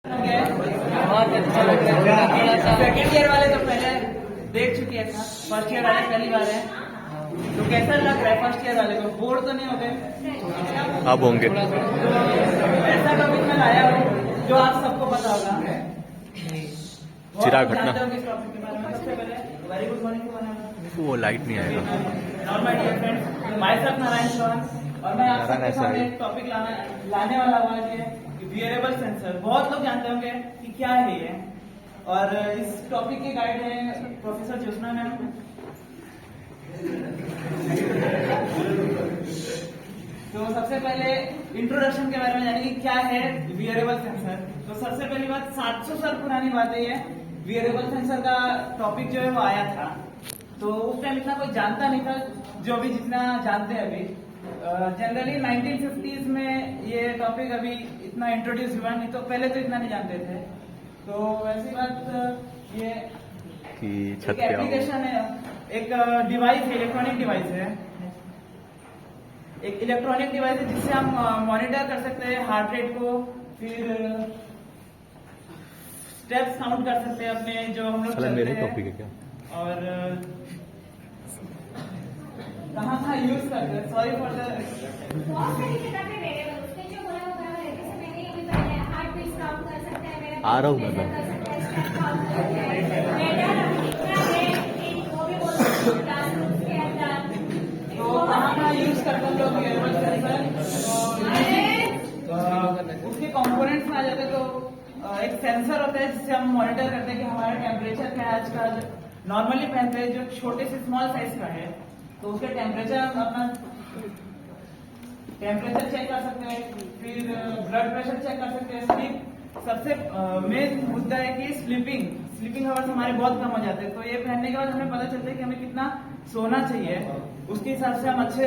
बहुत अच्छा लग रहा है। सेकेंड ईयर वाले तो पहले देख चुके हैं, फर्स्ट ईयर वाले पहली बार है, तो कैसा लग रहा है फर्स्ट ईयर वाले को? बोर्ड तो नहीं हो गए? अब होंगे। ऐसा टॉपिक में लाया हो जो आप सबको पता होगा, चिराग घटना। सबसे पहले वेरी गुड मॉर्निंग। वो लाइट नहीं आएगा। Normal dear friends, myself Narayan Chauhan, और मैं आप सबके सामने एक टॉपिक लाने वाला हुआ है, वियरेबल सेंसर। बहुत लोग जानते होंगे कि क्या है ये, और इस टॉपिक के गाइड है प्रोफेसर ज्योत्सना मैम। तो सबसे पहले इंट्रोडक्शन के बारे में जानेंगे क्या है वियरेबल सेंसर। तो सबसे पहली बात, 700 साल पुरानी बात है ये। वियरेबल सेंसर का टॉपिक जो है वो आया था, तो उस टाइम इतना कोई जानता नहीं था जो अभी जितना जानते हैं अभी। जनरली 1950s में ये टॉपिक अभी इतना इंट्रोड्यूस हुआ, नहीं तो पहले तो इतना नहीं जानते थे। तो वैसी बात ये कि छत एक पे आओ। एप्लीकेशन है, एक डिवाइस है, इलेक्ट्रॉनिक डिवाइस है, एक इलेक्ट्रॉनिक डिवाइस है जिससे हम मॉनिटर कर सकते हैं हार्ट रेट को, फिर स्टेप्स काउंट कर सकते हैं अपने जो हम लोग चलते मेरे हैं, टॉपिक है क्या? और कहाँ यूज करते हैं। सॉरी फॉर द बहुत सारी किताबें अवेलेबल, उसने जो बोला वो बराबर है। जैसे मैंने अभी पढ़ा हार्ट बीट काउंट कर सकता है, मेरा आ रहा हूँ मैं। कर सकता है, स्टेप काउंट कर सकता है, डेटा कितना है वो भी बोल सकते हैं क्लासरूम के अंदर। तो कहाँ यूज करते हैं लोग वियरेबल सेंसर। उसके कंपोनेंट्स में आ जाते हैं, तो एक सेंसर होता है जिससे हम मॉनिटर करते हैं कि हमारा टेम्परेचर क्या है। आजकल नॉर्मली पहनते हैं जो छोटे से स्मॉल साइज का है, तो उसके टेम्परेचर अपना टेम्परेचर चेक कर सकते हैं, फिर ब्लड प्रेशर चेक कर सकते हैं। स्लीप सबसे मेन मुद्दा है कि स्लीपिंग आवर्स हमारे बहुत कम हो जाते हैं, तो ये पहनने के बाद हमें पता चलता है कि हमें कितना सोना चाहिए, उसके हिसाब से हम अच्छे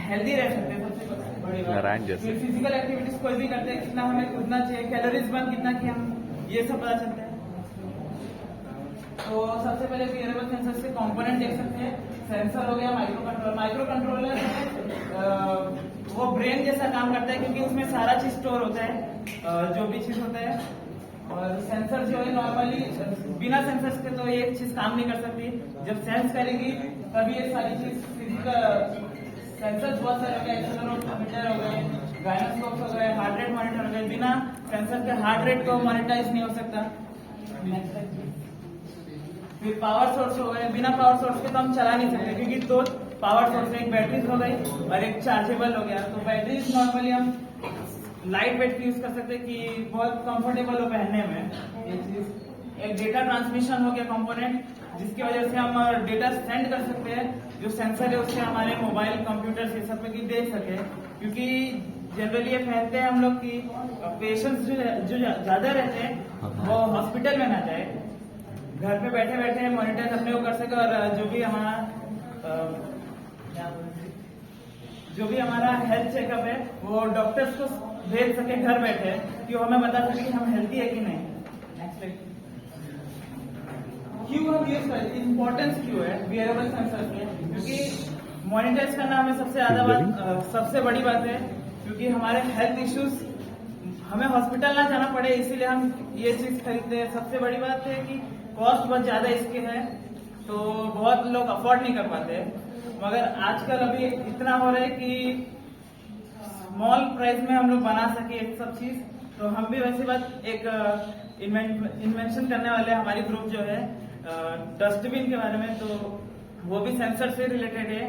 हेल्दी रह सकते हैं। सबसे बड़ी नारायण बात, जैसे। फिर फिजिकल एक्टिविटीज कोई भी करते हैं, कितना हमें कूदना चाहिए, कैलोरीज बर्न कितना कि हम ये सब पता चलता है। तो सबसे पहले वियरेबल सेंसर से कंपोनेंट देख सकते हैं। सेंसर हो गया माइक्रो कंट्रोलर वो ब्रेन जैसा काम करता है, क्योंकि उसमें सारा चीज स्टोर होता है, जो भी चीज होता है। और सेंसर जो है नॉर्मली बिना सेंसर के तो ये चीज काम नहीं कर सकती, जब सेंस करेगी तभी ये सारी चीज फिजिकल सेंसर बहुत सारे हो गए, एक्सेलेरोमीटर हो गए, गायनोस्कोप हो गए, हार्ट रेट मॉनिटर हो गए। बिना सेंसर के हार्ट रेट को मॉनिटाइज नहीं हो सकता। फिर पावर सोर्स हो गए, बिना पावर सोर्स के तो हम चला नहीं सकते, क्योंकि दो पावर सोर्स, एक बैटरीज हो गई और एक चार्जेबल हो गया। तो बैटरीज नॉर्मली हम लाइट वेट यूज कर सकते हैं कि बहुत कंफर्टेबल हो पहनने में। ये चीज एक डेटा ट्रांसमिशन हो गया कंपोनेंट, जिसकी वजह से हम डेटा सेंड कर सकते हैं। जो सेंसर है उससे हमारे मोबाइल कंप्यूटर ये सब में की देख सके, क्योंकि जनरली ये पहनते हैं हम लोग की पेशेंट्स जो ज्यादा रहते हैं वो हॉस्पिटल में ना जाए, घर पे बैठे बैठे मॉनिटर अपने को कर सके, और जो भी हमारा हेल्थ चेकअप है वो डॉक्टर्स को भेज सके घर बैठे, कि वो हमें बता सके कि हम हेल्थी है कि नहीं। क्यों हम यूज करते हैं, इम्पोर्टेंस क्यों है वियरेबल सेंसर के? क्योंकि मॉनिटर्स करना हमें सबसे बड़ी बात है, क्योंकि हमारे हेल्थ इश्यूज हमें हॉस्पिटल ना जाना पड़े, इसीलिए हम ये चीज खरीदते हैं। सबसे बड़ी बात है कि कॉस्ट बहुत ज्यादा इसके है, तो बहुत लोग अफोर्ड नहीं कर पाते, मगर आजकल अभी इतना हो रहा है कि स्मॉल प्राइस में हम लोग बना सके एक सब चीज। तो हम भी वैसी बात एक इन्वेंशन करने वाले हमारी ग्रुप जो है डस्टबिन के बारे में, तो वो भी सेंसर से रिलेटेड है।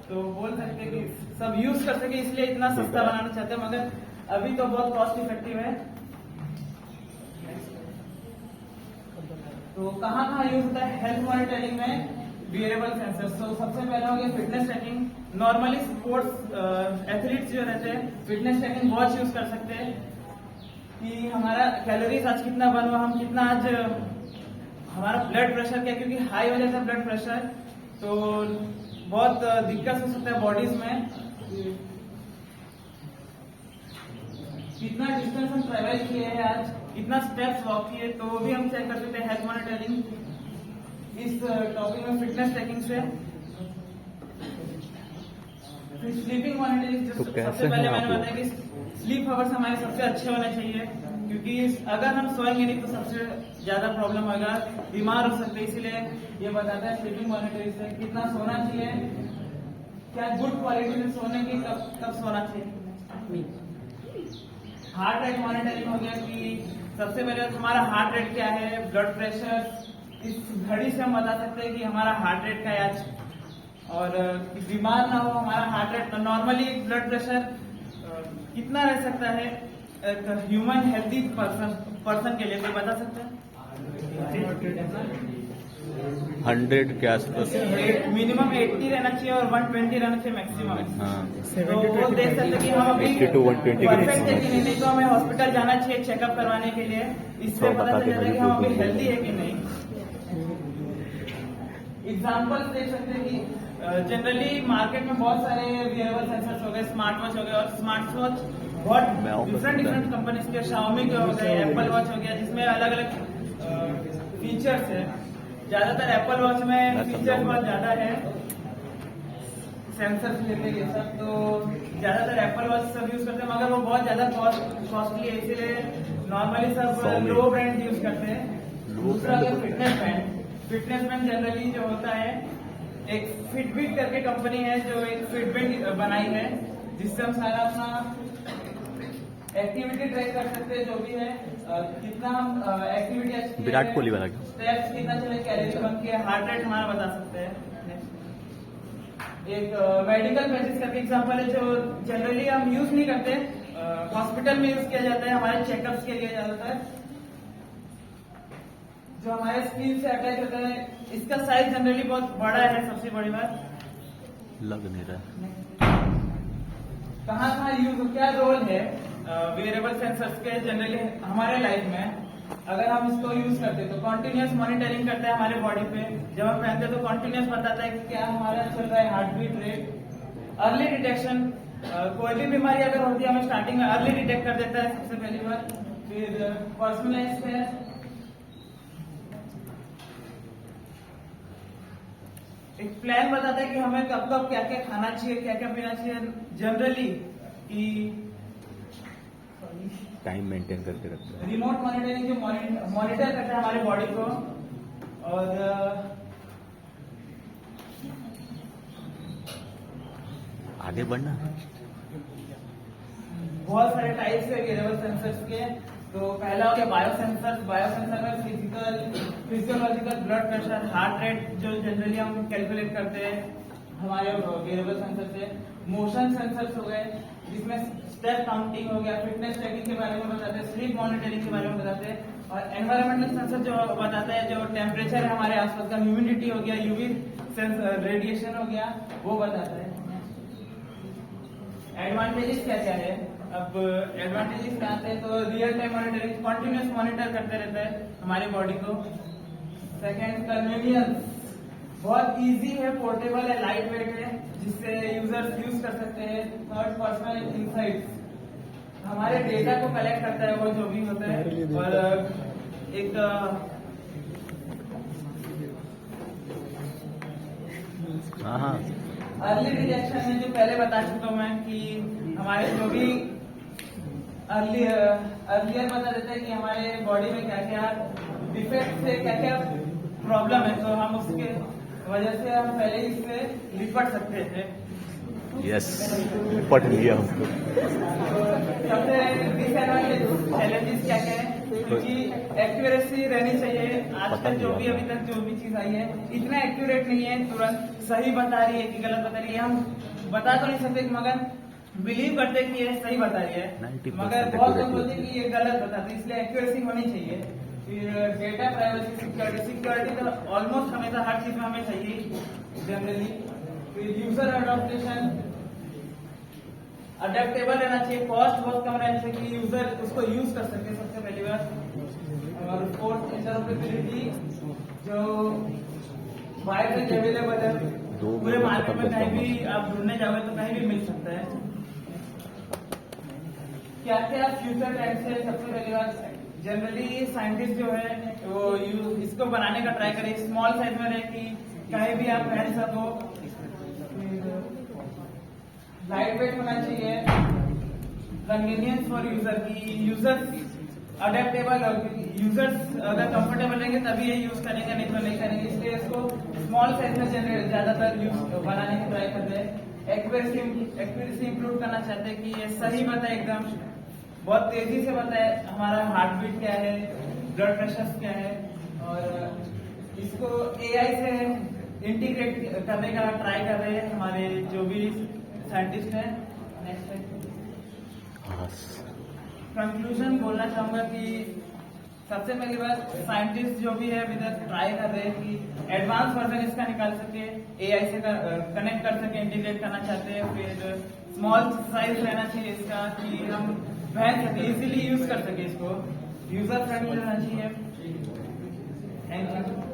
तो बोल सकते हैं कि सब यूज कर सके, इसलिए इतना सस्ता बनाना चाहते हैं, मगर अभी तो बहुत कॉस्ट इफेक्टिव है। तो कहाँ यूज होता है हेल्थ मॉनिटरिंग में वियरेबल सेंसर? तो सबसे पहला हो गया fitness tracking. Normally sports athletes जो रहते हैं फिटनेस ट्रैकिंग वॉच यूज कर सकते हैं कि हमारा कैलोरीज आज कितना बना, हम कितना आज, हमारा ब्लड प्रेशर क्या, क्योंकि हाई हो जाता है ब्लड प्रेशर तो बहुत दिक्कत हो सकता है बॉडीज में। कितना डिस्टेंस हम ट्रेवल किए हैं आज, कितना स्टेप्स वॉक किए, तो वो भी हम चेक कर सकते हैं हेल्थ मॉनिटरिंग इस टॉपिक में फिटनेस ट्रैकिंग से। स्लीपिंग मॉनिटरिंग, सबसे पहले मैंने बताया कि स्लीप आवर्स हमारे सबसे अच्छे होने चाहिए। क्योंकि अगर हम सोएंगे नहीं तो सबसे ज्यादा प्रॉब्लम होगा, बीमार हो सकते हैं। इसीलिए ये बताता है स्लीपिंग मॉनिटरिंग से कितना सोना चाहिए, क्या गुड क्वालिटी में सोने की, कब सोना चाहिए। हार्ट रेट मॉनिटरिंग हो गया कि सबसे पहले हमारा हार्ट रेट क्या है, ब्लड प्रेशर, इस घड़ी से हम बता सकते हैं कि हमारा हार्ट रेट का आज, और बीमार ना हो हमारा heart rate. Normally blood pressure कितना रह सकता है ह्यूमन हेल्थी पर्सन के लिए, कोई बता सकता है? 100 के आसपास। मिनिमम 80 रहना चाहिए और 120 रहना चाहिए मैक्सिमम। हाँ, तो वो देख सकते हैं कि हम अभी 80 to 120 के परफेक्ट है बीच कि नहीं तो हमें हॉस्पिटल जाना चाहिए चेकअप करवाने के लिए। इससे तो पता बताते चल जाता है कि हैं हम अभी बिल्कुल। हेल्दी है कि नहीं। एग्जाम्पल देख सकते हैं कि जनरली मार्केट में बहुत सारे वियरेबल सेंसर्स हो गए, स्मार्ट वॉच हो गए, और स्मार्ट वॉच बहुत मैं आऊं डिफरेंट कंपनीज के, Xiaomi के हो गए, एप्पल वॉच हो गया, जिसमें अलग अलग फीचर्स है। ज्यादातर एप्पल वॉच में फीचर्स बहुत ज्यादा है, सेंसर्स लेते ये सब, तो ज्यादातर एप्पल वॉच सब यूज करते हैं, मगर वो बहुत ज्यादा कॉस्टली है, इसीलिए नॉर्मली सब लो ब्रांड यूज करते हैं। दूसरा अगर फिटनेस बैंड जनरली जो होता है, एक फिटबिट करके कंपनी है जो एक फिटबिट बनाई है, जिससे हम सारा अपना एक्टिविटी ट्रैक कर सकते हैं, जो भी है कितना हम एक्टिविटी, विराट कोहली वाला स्टेप्स कितना चले, कैलोरी बर्न के, हार्ट रेट हमारा बता सकते हैं। एक मेडिकल पैसेज करके एग्जांपल है जो जनरली हम यूज नहीं करते, हॉस्पिटल में यूज किया जाता है हमारे चेकअप्स के लिए ज्यादातर, जो हमारे स्किन से अटैच होता है। इसका साइज जनरली बहुत बड़ा है, सबसे बड़ी बात लग नहीं रहा। कहाँ यूज, क्या रोल है वेरिएबल सेंसर्स के जनरली हमारे लाइफ में। अगर हम इसको यूज करते तो कॉन्टिन्यूस मॉनिटरिंग करते हैं हमारे बॉडी पे, जब हम पहनते हैं तो कॉन्टिन्यूस बताता है कि क्या हमारा चल रहा है heart beat rate. Early detection, कोई भी बीमारी अगर होती है हमें स्टार्टिंग में अर्ली डिटेक्ट कर देता है सबसे पहली बार। फिर पर्सनलाइज है, एक प्लान बताता है कि हमें कब कब क्या क्या खाना चाहिए, क्या क्या पीना चाहिए जनरली, कि टाइम मेंटेन करके रखते हैं। रिमोट मॉनिटरिंग जो मॉनिटर करता है हमारे बॉडी को। और आगे बढ़ना। बहुत सारे टाइप्स है वेरिएबल सेंसर्स के। तो पहला हो गया बायोसेंसर में physiological blood pressure, heart rate जो जनरली हम कैलकुलेट करते हैं हमारे वेरिएबल सेंसर से। मोशन सेंसर्स हो गए जिसमें स्टेप काउंटिंग हो गया, फिटनेस ट्रैकिंग के बारे में बताते हैं, स्लीप मॉनिटरिंग के बारे में बताते हैं। और एनवायरमेंटल सेंसर जो बताता है जो टेम्परेचर है हमारे आसपास का, ह्यूमिडिटी हो गया, यूवी रेडिएशन हो गया, वो बताता है। एडवांटेजेस क्या क्या है, अब एडवांटेजेस क्या आते हैं तो real time monitoring, continuous monitor करते रहता है हमारी बॉडी को। सेकेंड, कन्वीनियंस, बहुत इजी है, पोर्टेबल है, लाइट वेट है, जिससे यूजर्स यूज कर सकते हैं। थर्ड, पर्सनल इनसाइट्स, हमारे डेटा को कलेक्ट करता है वो जो भी होता है। और एक हाँ, अर्ली डिटेक्शन है जो पहले बता चुका हूं मैं कि हमारे जो भी अर्लियर बता देता है कि हमारे बॉडी में क्या क्या डिफेक्ट है, क्या क्या प्रॉब्लम है, तो हम उसके वजह से हम पहले ही इससे निपट सकते थे। यस, निपट लिया हमको। सबसे डिसएडवांटेज चैलेंजेस क्या क्या है, क्योंकि एक्यूरेसी रहनी चाहिए। आजकल जो भी अभी तक जो भी चीज आई है इतना एक्यूरेट नहीं है, तुरंत सही बता रही है कि गलत बता रही है, हम बता तो नहीं सकते, मगर बिलीव करते हैं कि ये सही बता रही है, 90% मगर बहुत लोग बोलते हैं कि ये गलत बताते, इसलिए एक्यूरेसी होनी चाहिए। फिर डेटा प्राइवेसी, सिक्योरिटी तो ऑलमोस्ट हमेशा हर चीज में हमें चाहिए जनरली। फिर यूजर अडॉप्टेशन, अडेप्टेबल रहना चाहिए, कॉस्ट बहुत कम रहना चाहिए कि यूजर उसको यूज कर सके सबसे पहली बात। और फोर्थ, इंटरऑपरेबिलिटी, जो वाइड रेंज अवेलेबल है, पूरे मार्केट में कहीं भी आप ढूंढने जाओगे तो कहीं भी मिल सकता है। क्या क्या फ्यूचर ट्रेंड्स है, सबसे पहली बात जनरली साइंटिस्ट जो है वो इसको बनाने का ट्राई करें, स्मॉल साइज में रहे कि कहीं भी आप पहन सको। लाइट वेट होना चाहिए, कन्वीनियंस फॉर यूजर की यूजर अडेप्टेबल, यूजर्स अगर कंफर्टेबल रहेंगे तभी ये यूज करेंगे, नहीं तो नहीं करेंगे। इसलिए इसको स्मॉल साइज में ज्यादातर यूज बनाने की ट्राई करते हैं। एक्यूरेसी इंप्रूव करना चाहते हैं कि ये सही बताए, एकदम बहुत तेजी से बताए हमारा हार्ट बीट क्या है, ब्लड प्रेशर क्या है, और इसको एआई से इंटीग्रेट करने का ट्राई कर रहे हैं हमारे जो भी साइंटिस्ट हैं। नेक्स्ट कंक्लूजन बोलना चाहूंगा कि सबसे पहली बात, साइंटिस्ट जो भी है अभी तक ट्राई कर रहे हैं कि एडवांस वर्जन इसका निकाल सके, एआई से कनेक्ट कर सके, इंटीग्रेट करना चाहते हैं। फिर स्मॉल साइज रहना चाहिए इसका कि हम पहन सके, इजीली यूज कर सके, इसको यूजर फ्रेंडली रहना चाहिए। Thank you.